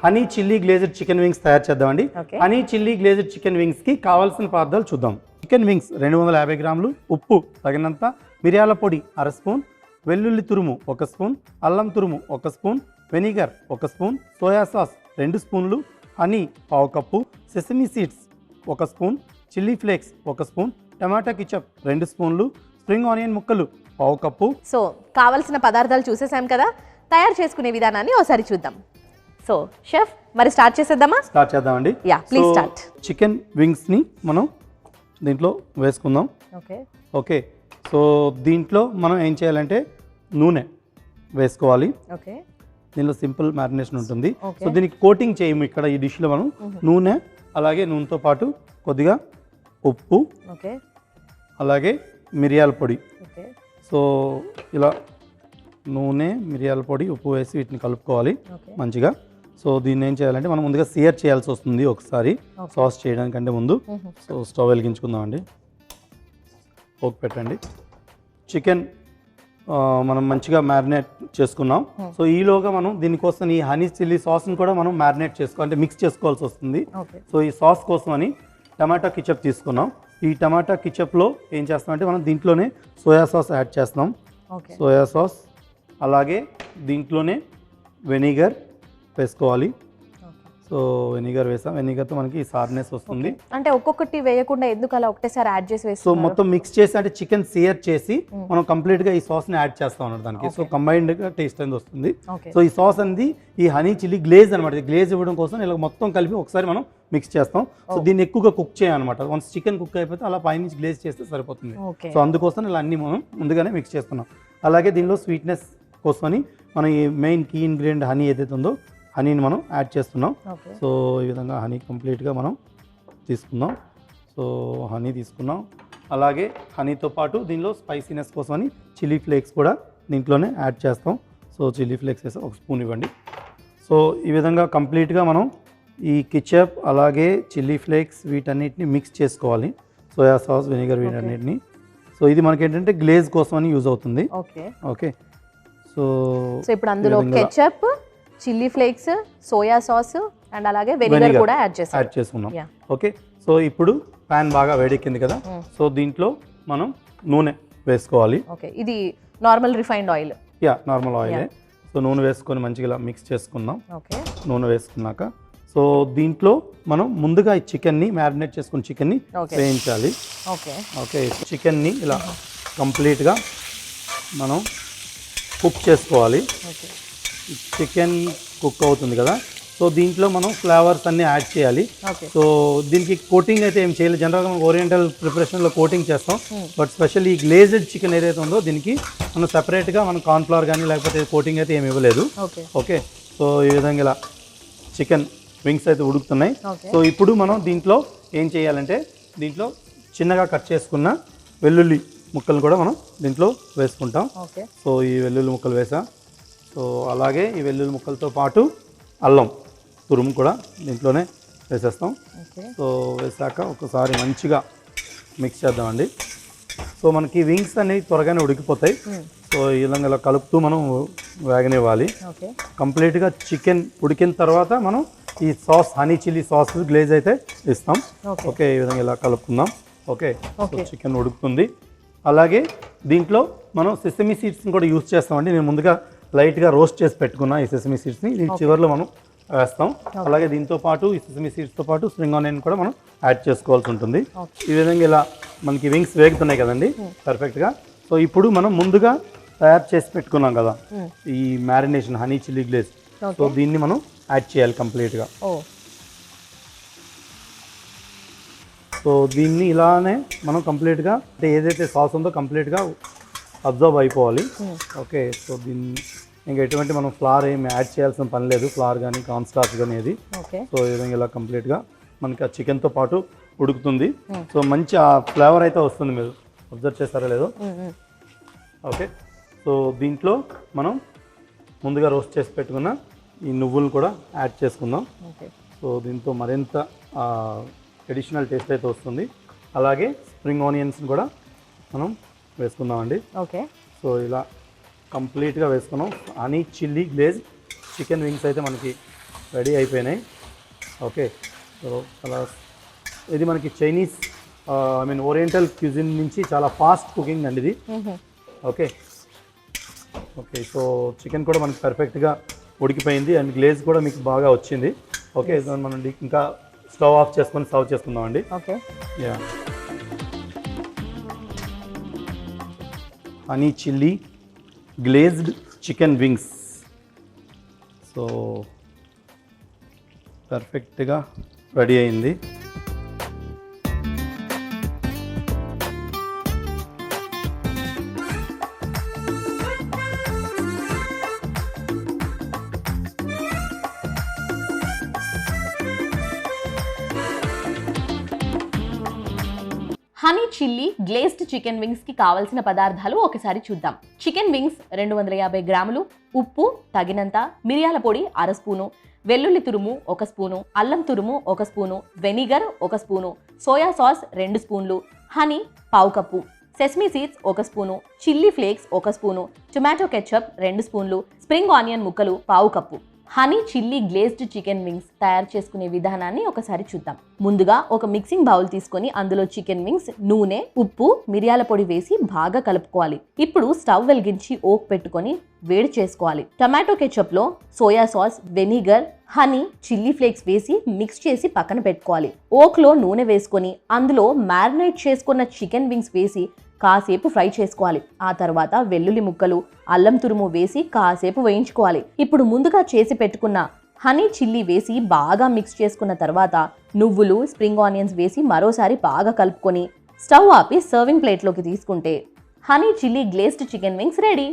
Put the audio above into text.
Honey chilli glazed chicken wings తయారు చేద్దామండి. Honey chilli glazed chicken wings కి కావాల్సిన పదార్థాలు చూద్దాం. చికెన్ వింగ్స్ 250 గ్రాములు, ఉప్పు తగినంత, మిరియాల పొడి 1/2 స్పూన్, వెల్లుల్లి తురుము 1 స్పూన్, అల్లం తురుము 1 spoon, vinegar 1 spoon, soya sauce 2 స్పూన్లు, honey 1/2 cup, sesame seeds 1 spoon, chilli flakes 1 spoon, tomato ketchup 2 స్పూన్లు, స్ప్రింగ్ ఆనియన్ ముక్కలు 1/2 కప్పు. సో కావాల్సిన పదార్థాలు చూసేసాం కదా, తయారు చేసుకునే విధానాన్ని ఒకసారి చూద్దాం. సో షెఫ్, మరి స్టార్ట్ చేసేద్దామా? స్టార్ట్ చేద్దామండి. Yeah, please start. చికెన్ వింగ్స్ని మనం దీంట్లో వేసుకుందాం. ఓకే, సో దీంట్లో మనం ఏం చేయాలంటే నూనె వేసుకోవాలి. ఓకే, దీనిలో సింపుల్ మ్యారినేషన్ ఉంటుంది. సో దీనికి కోటింగ్ చేయము ఇక్కడ ఈ డిష్లో మనం. నూనె, అలాగే నూనెతో పాటు కొద్దిగా ఉప్పు, ఓకే, అలాగే మిరియాల పొడి. ఓకే, సో ఇలా నూనె, మిరియాల పొడి, ఉప్పు వేసి వీటిని కలుపుకోవాలి మంచిగా. సో దీన్ని ఏం చేయాలంటే మనం ముందుగా సియర్ చేయాల్సి వస్తుంది ఒకసారి సాస్ చేయడానికంటే ముందు. సో స్టవ్ వెలిగించుకుందామండి, పోపు పెట్టండి. చికెన్ మనం మంచిగా మ్యారినేట్ చేసుకున్నాం. సో ఈలోగా మనం దీనికోసం ఈ హనీ చిల్లీ సాస్ని కూడా మనం మ్యారినేట్ అంటే మిక్స్ చేసుకోవాల్సి వస్తుంది. సో ఈ సాస్ కోసం అని టమాటా కిచప్ తీసుకున్నాం. ఈ టమాటా కిచప్లో ఏం చేస్తామంటే మనం దీంట్లోనే సోయా సాస్ యాడ్ చేస్తున్నాం. సోయా సాస్, అలాగే దీంట్లోనే వెనిగర్ వేసుకోవాలి. సో వెనిగర్ వేసాం. వెనిగర్తో మనకి సార్నెస్ వస్తుంది. అంటే ఒక్కొక్కటి వేయకుండా ఎందుకు అలా ఒకటేసారి యాడ్ చేసి వేస్తాం? సో మొత్తం మిక్స్ చేసి అంటే చికెన్ సియర్ చేసి మనం కంప్లీట్గా ఈ సాస్ని యాడ్ చేస్తాం అన్నమాట దానికి. సో కంబైన్డ్గా టేస్ట్ అనేది వస్తుంది. సో ఈ సాస్ అనేది ఈ హనీ చిల్లీ గ్లేజ్ అనమాట. గ్లేజ్ ఇవ్వడం కోసం ఇలా మొత్తం కలిపి ఒకసారి మనం మిక్స్ చేస్తాం. సో దీన్ని ఎక్కువగా కుక్ చేయాలన్నమాట. వన్స్ చికెన్ కుక్ అయిపోతే అలా పైనుంచి గ్లేజ్ చేస్తే సరిపోతుంది. సో అందుకోసం ఇలా అన్ని మనం ముందుగానే మిక్స్ చేస్తున్నాం. అలాగే దీనిలో స్వీట్నెస్ కోసమని మనం ఈ మెయిన్ కీ ఇంగ్రీడియంట్ హనీ ఏదైతే ఉందో హనీని మనం యాడ్ చేస్తున్నాం. సో ఈ విధంగా హనీ కంప్లీట్గా మనం తీసుకుందాం. సో హనీ తీసుకున్నాం. అలాగే హనీతో పాటు దీనిలో స్పైసీనెస్ కోసమని చిల్లీ ఫ్లేక్స్ కూడా దీంట్లోనే యాడ్ చేస్తాం. సో చిల్లీ ఫ్లేక్స్ వేసి 1 స్పూన్ ఇవ్వండి. సో ఈ విధంగా కంప్లీట్గా మనం ఈ కిచప్, అలాగే చిల్లీ ఫ్లేక్స్ వీటన్నిటిని మిక్స్ చేసుకోవాలి. సోయా సాస్, వెనిగర్ వీటన్నిటిని. సో ఇది మనకి ఏంటంటే గ్లేజ్ కోసమని యూజ్ అవుతుంది. ఓకే, సో ఇప్పుడు అందులో ketchup, chilli flakes, soya sauce and అలాగే వెనిగర్ కూడా యాడ్ చేసుకున్నాం. ఓకే, సో ఇప్పుడు ప్యాన్ బాగా వేడెక్కింది కదా. సో దీంట్లో మనం నూనె వేసుకోవాలి. ఓకే, ఇది normal refined oil? Yeah, normal oil. So నూనె వేసుకొని మంచిగా ఇలా మిక్స్ చేసుకుందాం. ఓకే, నూనె వేసుకున్నాక సో దీంట్లో మనం ముందుగా ఈ చికెన్ని మ్యారినేట్ చేసుకున్న చికెన్ని వేయించాలి. ఓకే, చికెన్ని ఇలా కంప్లీట్గా మనం కుక్ చేసుకోవాలి. చికెన్ కుక్ అవుతుంది కదా. సో దీంట్లో మనం ఫ్లేవర్స్ అన్నీ యాడ్ చేయాలి. సో దీనికి కోటింగ్ అయితే ఏం చేయలేదు. జనరల్గా మనం ఓరియంటల్ ప్రిపరేషన్లో కోటింగ్ చేస్తాం. బట్ స్పెషల్ ఈ గ్లేజ్డ్ చికెన్ ఏదైతే ఉందో దీనికి మనం సెపరేట్గా మనం కార్న్ఫ్లవర్ కానీ లేకపోతే కోటింగ్ అయితే ఏమి ఇవ్వలేదు. ఓకే, సో ఈ విధంగా ఇలా చికెన్ వింగ్స్ అయితే ఉడుకుతున్నాయి. సో ఇప్పుడు మనం దీంట్లో ఏం చేయాలంటే దీంట్లో చిన్నగా కట్ చేసుకున్న వెల్లుల్లి ముక్కలు కూడా మనం దీంట్లో వేసుకుంటాం. సో ఈ వెల్లుల్లి ముక్కలు వేసాం. సో అలాగే ఈ వెల్లుల్లి ముక్కలతో పాటు అల్లం తురుము కూడా దీంట్లోనే వేసేస్తాం. సో వేసాక ఒకసారి మంచిగా మిక్స్ చేద్దామండి. సో మనకి వింగ్స్ అనేవి త్వరగానే ఉడికిపోతాయి. సో ఈ విధంగా ఇలా కలుపుతూ మనం వేగనివ్వాలి. కంప్లీట్గా చికెన్ ఉడికిన తర్వాత మనం ఈ sauce, honey chilli sauce glaze అయితే ఇస్తాం. ఓకే, ఈ విధంగా ఇలా కలుపుకుందాం. ఓకే, చికెన్ ఉడుకుతుంది. అలాగే దీంట్లో మనం సెసమీ సీడ్స్ని కూడా యూజ్ చేస్తామండి. నేను ముందుగా లైట్గా రోస్ట్ చేసి పెట్టుకున్నా ఈ సెసమీ సీడ్స్ని. దీని చివరిలో మనం వేస్తాం. అలాగే దీంతో పాటు ఈ సెసమీ సీడ్స్తో పాటు స్ప్రింగ్ ఆనియన్ కూడా మనం యాడ్ చేసుకోవాల్సి ఉంటుంది. ఈ విధంగా ఇలా మనకి వింగ్స్ వేగుతున్నాయి కదండి పర్ఫెక్ట్గా. సో ఇప్పుడు మనం ముందుగా తయారు చేసి పెట్టుకున్నాం కదా ఈ marination honey chilli glaze. So దీన్ని మనం యాడ్ చేయాలి కంప్లీట్గా. సో దీన్ని ఇలానే మనం కంప్లీట్గా అంటే ఏదైతే సాస్ ఉందో కంప్లీట్గా అబ్జర్వ్ అయిపోవాలి. ఓకే, సో దీన్ని ఇంకా ఎటువంటి మనం ఫ్లార్ ఏమి యాడ్ చేయాల్సిన పని లేదు. ఫ్లార్ కానీ కార్న్ స్టార్చ్ కానీ ఏది. సో ఈ విధంగా ఇలా కంప్లీట్గా మనకి ఆ చికెన్తో పాటు ఉడుకుతుంది. సో మంచి ఆ ఫ్లేవర్ అయితే వస్తుంది. మీరు అబ్జర్వ్ చేస్తారో లేదో. ఓకే, సో దీంట్లో మనం ముందుగా రోస్ట్ చేసి పెట్టుకున్న ఈ నువ్వులు కూడా యాడ్ చేసుకుందాం. సో దీంతో మరింత అడిషనల్ టేస్ట్ అయితే వస్తుంది. అలాగే స్ప్రింగ్ ఆనియన్స్ని కూడా మనం వేసుకుందామండి. ఓకే, సో ఇలా కంప్లీట్గా వేసుకున్నాం. Honey chilli glaze chicken wings అయితే మనకి రెడీ అయిపోయినాయి. ఓకే, సో అలా ఇది మనకి Chinese I mean oriental cuisine నుంచి చాలా ఫాస్ట్ కుకింగ్ అండి ఇది. ఓకే ఓకే, సో చికెన్ కూడా మనకి పర్ఫెక్ట్గా ఉడికిపోయింది అండ్ గ్లేజ్ కూడా మీకు బాగా వచ్చింది. ఓకే, సో మనం ఇంకా స్టవ్ ఆఫ్ చేసుకొని సర్వ్ చేసుకుందాం అండి. Okay, yeah, honey chilli glazed chicken wings. So పర్ఫెక్ట్గా రెడీ అయింది. Honey chilli glazed chicken wings కి కావలసిన పదార్థాలు ఒకసారి చూద్దాం. చికెన్ వింగ్స్ 250 గ్రాములు, ఉప్పు తగినంత, మిరియాల పొడి 1/2 స్పూను, వెల్లుల్లి తురుము 1 స్పూను, అల్లం తురుము 1 spoon, vinegar 1 spoon, soya sauce 2 స్పూన్లు, honey 1/2 cup, sesame seeds 1 spoon, chilli flakes 1 spoon, tomato ketchup 2 స్పూన్లు, స్ప్రింగ్ ఆనియన్ ముక్కలు 1/2 cup. Honey chilli glazed chicken wings తయారు చేసుకునే విధానాన్ని ఒకసారి చూద్దాం. ముందుగా ఒక మిక్సింగ్ బౌల్ తీసుకొని అందులో చికెన్ వింగ్స్, నూనె, ఉప్పు, మిరియాల పొడి వేసి బాగా కలుపుకోవాలి. ఇప్పుడు స్టవ్ వెలిగించి ఓక్ పెట్టుకొని వేడి చేసుకోవాలి. టొమాటో కెచప్ లో soya sauce, vinegar, honey, chilli flakes వేసి మిక్స్ చేసి పక్కన పెట్టుకోవాలి. ఓక్ లో నూనె వేసుకొని అందులో మ్యారినేట్ చేసుకున్న చికెన్ వింగ్స్ వేసి కాసేపు ఫ్రై చేసుకోవాలి. ఆ తర్వాత వెల్లుల్లి ముక్కలు, అల్లం తురుము వేసి కాసేపు వేయించుకోవాలి. ఇప్పుడు ముందుగా చేసి పెట్టుకున్న హనీ చిల్లీ వేసి బాగా మిక్స్ చేసుకున్న తర్వాత నువ్వులు, స్ప్రింగ్ ఆనియన్స్ వేసి మరోసారి బాగా కలుపుకొని స్టవ్ ఆపి సర్వింగ్ ప్లేట్లోకి తీసుకుంటే honey chilli glazed chicken wings ready.